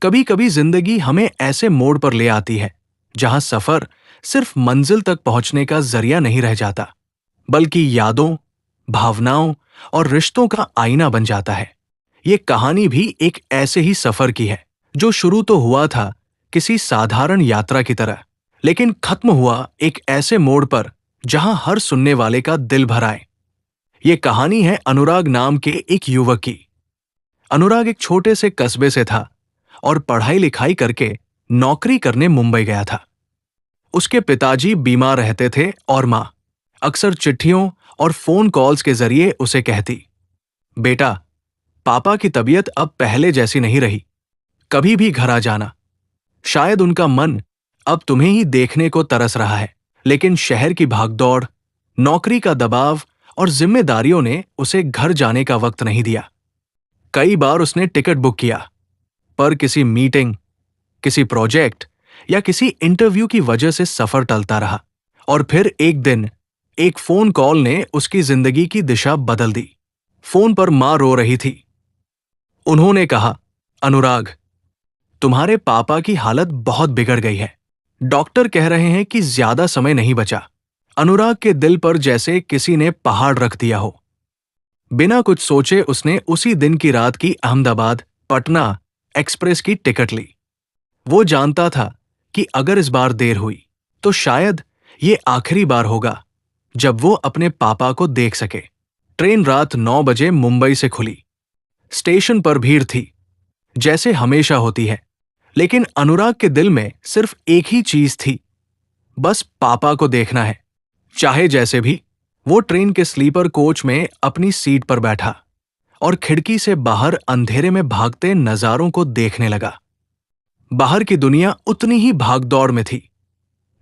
कभी कभी जिंदगी हमें ऐसे मोड़ पर ले आती है जहां सफर सिर्फ मंजिल तक पहुंचने का जरिया नहीं रह जाता, बल्कि यादों, भावनाओं और रिश्तों का आईना बन जाता है। ये कहानी भी एक ऐसे ही सफर की है, जो शुरू तो हुआ था किसी साधारण यात्रा की तरह, लेकिन खत्म हुआ एक ऐसे मोड़ पर जहां हर सुनने वाले का दिल भर आए। ये कहानी है अनुराग नाम के एक युवक की। अनुराग एक छोटे से कस्बे से था और पढ़ाई लिखाई करके नौकरी करने मुंबई गया था। उसके पिताजी बीमार रहते थे और मां अक्सर चिट्ठियों और फोन कॉल्स के जरिए उसे कहती, बेटा, पापा की तबीयत अब पहले जैसी नहीं रही, कभी भी घर आ जाना। शायद उनका मन अब तुम्हें ही देखने को तरस रहा है। लेकिन शहर की भागदौड़, नौकरी का दबाव और जिम्मेदारियों ने उसे घर जाने का वक्त नहीं दिया। कई बार उसने टिकट बुक किया, पर किसी मीटिंग, किसी प्रोजेक्ट या किसी इंटरव्यू की वजह से सफर टलता रहा। और फिर एक दिन एक फोन कॉल ने उसकी जिंदगी की दिशा बदल दी। फोन पर मां रो रही थी। उन्होंने कहा, अनुराग, तुम्हारे पापा की हालत बहुत बिगड़ गई है। डॉक्टर कह रहे हैं कि ज्यादा समय नहीं बचा। अनुराग के दिल पर जैसे किसी ने पहाड़ रख दिया हो। बिना कुछ सोचे उसने उसी दिन की रात की अहमदाबाद पटना एक्सप्रेस की टिकट ली। वो जानता था कि अगर इस बार देर हुई तो शायद ये आखिरी बार होगा जब वो अपने पापा को देख सके। ट्रेन रात 9 बजे मुंबई से खुली। स्टेशन पर भीड़ थी, जैसे हमेशा होती है, लेकिन अनुराग के दिल में सिर्फ एक ही चीज थी, बस पापा को देखना है। चाहे जैसे भी, वो ट्रेन के स्लीपर कोच में अपनी सीट पर बैठा और खिड़की से बाहर अंधेरे में भागते नजारों को देखने लगा। बाहर की दुनिया उतनी ही भागदौड़ में थी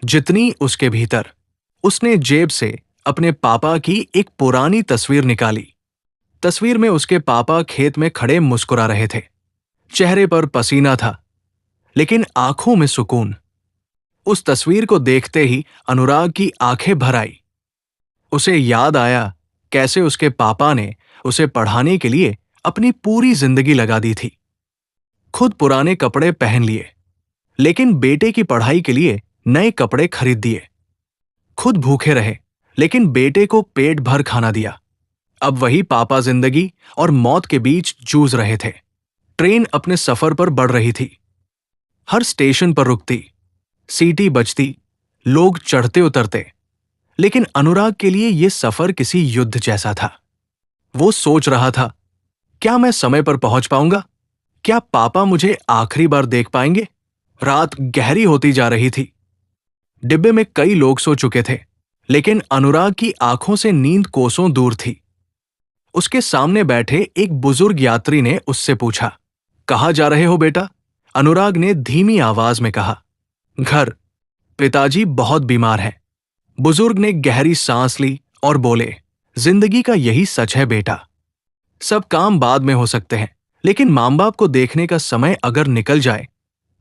जितनी उसके भीतर। उसने जेब से अपने पापा की एक पुरानी तस्वीर निकाली। तस्वीर में उसके पापा खेत में खड़े मुस्कुरा रहे थे। चेहरे पर पसीना था, लेकिन आंखों में सुकून। उस तस्वीर को देखते ही अनुराग की आंखें भर आई। उसे याद आया कैसे उसके पापा ने उसे पढ़ाने के लिए अपनी पूरी जिंदगी लगा दी थी। खुद पुराने कपड़े पहन लिए, लेकिन बेटे की पढ़ाई के लिए नए कपड़े खरीद दिए। खुद भूखे रहे, लेकिन बेटे को पेट भर खाना दिया। अब वही पापा जिंदगी और मौत के बीच जूझ रहे थे। ट्रेन अपने सफर पर बढ़ रही थी। हर स्टेशन पर रुकती, सीटी बजती, लोग चढ़ते उतरते, लेकिन अनुराग के लिए यह सफर किसी युद्ध जैसा था। वो सोच रहा था, क्या मैं समय पर पहुंच पाऊंगा? क्या पापा मुझे आखिरी बार देख पाएंगे? रात गहरी होती जा रही थी। डिब्बे में कई लोग सो चुके थे, लेकिन अनुराग की आंखों से नींद कोसों दूर थी। उसके सामने बैठे एक बुजुर्ग यात्री ने उससे पूछा, कहाँ जा रहे हो बेटा? अनुराग ने धीमी आवाज में कहा, घर, पिताजी बहुत बीमार हैं। बुजुर्ग ने गहरी सांस ली और बोले, जिंदगी का यही सच है बेटा। सब काम बाद में हो सकते हैं, लेकिन मां बाप को देखने का समय अगर निकल जाए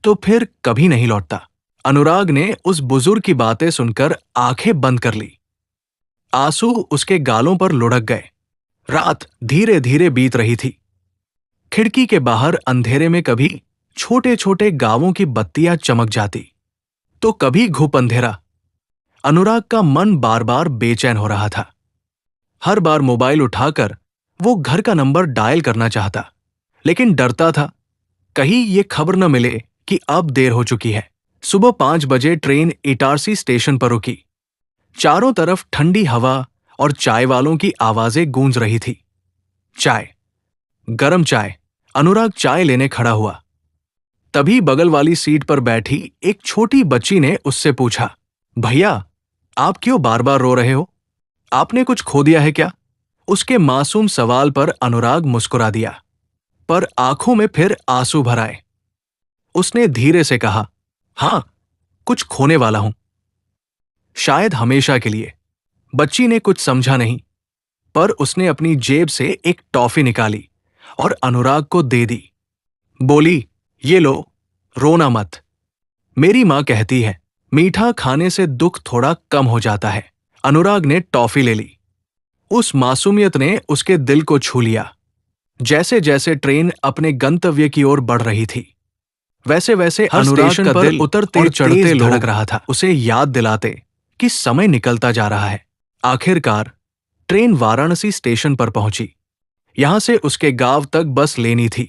तो फिर कभी नहीं लौटता। अनुराग ने उस बुजुर्ग की बातें सुनकर आंखें बंद कर ली। आंसू उसके गालों पर लुढ़क गए। रात धीरे धीरे बीत रही थी। खिड़की के बाहर अंधेरे में कभी छोटे छोटे गांवों की बत्तियां चमक जाती, तो कभी घुप अंधेरा। अनुराग का मन बार बार बेचैन हो रहा था। हर बार मोबाइल उठाकर वो घर का नंबर डायल करना चाहता, लेकिन डरता था कहीं ये खबर न मिले कि अब देर हो चुकी है। सुबह 5 बजे ट्रेन इटारसी स्टेशन पर रुकी। चारों तरफ ठंडी हवा और चाय वालों की आवाजें गूंज रही थी। चाय, गरम चाय। अनुराग चाय लेने खड़ा हुआ। तभी बगल वाली सीट पर बैठी एक छोटी बच्ची ने उससे पूछा, भैया, आप क्यों बार बार रो रहे हो? आपने कुछ खो दिया है क्या? उसके मासूम सवाल पर अनुराग मुस्कुरा दिया, पर आंखों में फिर आंसू भर आए। उसने धीरे से कहा, हां, कुछ खोने वाला हूं, शायद हमेशा के लिए। बच्ची ने कुछ समझा नहीं, पर उसने अपनी जेब से एक टॉफी निकाली और अनुराग को दे दी। बोली, ये लो, रोना मत। मेरी मां कहती है, मीठा खाने से दुख थोड़ा कम हो जाता है। अनुराग ने टॉफी ले ली। उस मासूमियत ने उसके दिल को छू लिया। जैसे जैसे ट्रेन अपने गंतव्य की ओर बढ़ रही थी, वैसे वैसे हर अनुराग स्टेशन का पर दिल उतरते और चढ़ते तेज धड़क लोग रहा था, उसे याद दिलाते कि समय निकलता जा रहा है। आखिरकार ट्रेन वाराणसी स्टेशन पर पहुंची। यहां से उसके गांव तक बस लेनी थी।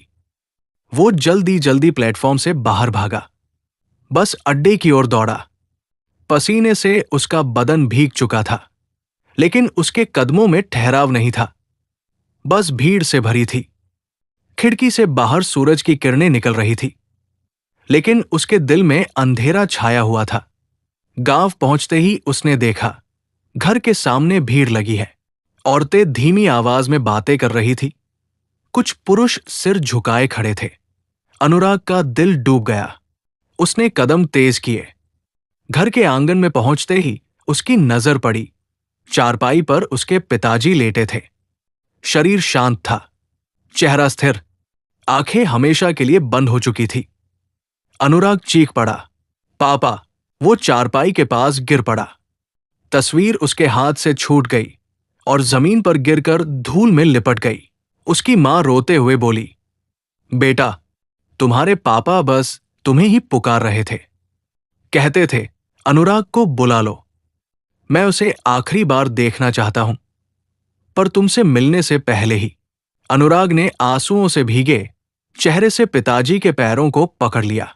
वो जल्दी जल्दी प्लेटफॉर्म से बाहर भागा, बस अड्डे की ओर दौड़ा। पसीने से उसका बदन भीग चुका था, लेकिन उसके कदमों में ठहराव नहीं था। बस भीड़ से भरी थी। खिड़की से बाहर सूरज की किरणें निकल रही थी, लेकिन उसके दिल में अंधेरा छाया हुआ था। गांव पहुंचते ही उसने देखा, घर के सामने भीड़ लगी है। औरतें धीमी आवाज में बातें कर रही थी। कुछ पुरुष सिर झुकाए खड़े थे। अनुराग का दिल डूब गया। उसने कदम तेज किए। घर के आंगन में पहुंचते ही उसकी नजर पड़ी। चारपाई पर उसके पिताजी लेटे थे। शरीर शांत था, चेहरा स्थिर, आंखें हमेशा के लिए बंद हो चुकी थी। अनुराग चीख पड़ा, पापा! वो चारपाई के पास गिर पड़ा। तस्वीर उसके हाथ से छूट गई और जमीन पर गिरकर धूल में लिपट गई। उसकी मां रोते हुए बोली, बेटा, तुम्हारे पापा बस तुम्हें ही पुकार रहे थे। कहते थे, अनुराग को बुला लो, मैं उसे आखिरी बार देखना चाहता हूं। पर तुमसे मिलने से पहले ही। अनुराग ने आंसुओं से भीगे चेहरे से पिताजी के पैरों को पकड़ लिया।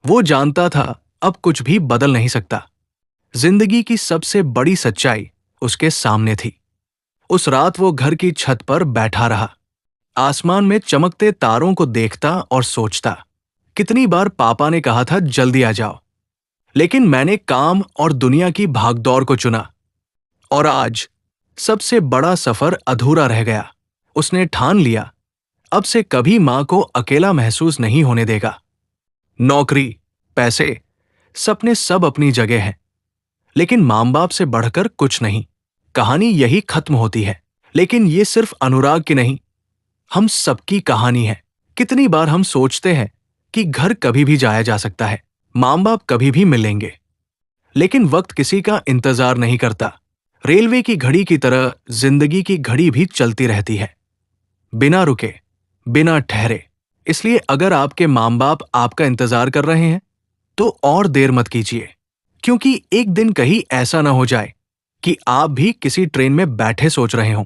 वो जानता था अब कुछ भी बदल नहीं सकता। जिंदगी की सबसे बड़ी सच्चाई उसके सामने थी। उस रात वो घर की छत पर बैठा रहा, आसमान में चमकते तारों को देखता और सोचता, कितनी बार पापा ने कहा था जल्दी आ जाओ, लेकिन मैंने काम और दुनिया की भागदौड़ को चुना। और आज सबसे बड़ा सफर अधूरा रह गया। उसने ठान लिया, अब से कभी मां को अकेला महसूस नहीं होने देगा। नौकरी, पैसे, सपने सब अपनी जगह हैं, लेकिन मां बाप से बढ़कर कुछ नहीं। कहानी यही खत्म होती है, लेकिन ये सिर्फ अनुराग की नहीं, हम सबकी कहानी है। कितनी बार हम सोचते हैं कि घर कभी भी जाया जा सकता है, मां बाप कभी भी मिलेंगे, लेकिन वक्त किसी का इंतजार नहीं करता। रेलवे की घड़ी की तरह जिंदगी की घड़ी भी चलती रहती है, बिना रुके, बिना ठहरे। इसलिए अगर आपके मां बाप आपका इंतजार कर रहे हैं, तो और देर मत कीजिए, क्योंकि एक दिन कहीं ऐसा ना हो जाए कि आप भी किसी ट्रेन में बैठे सोच रहे हों,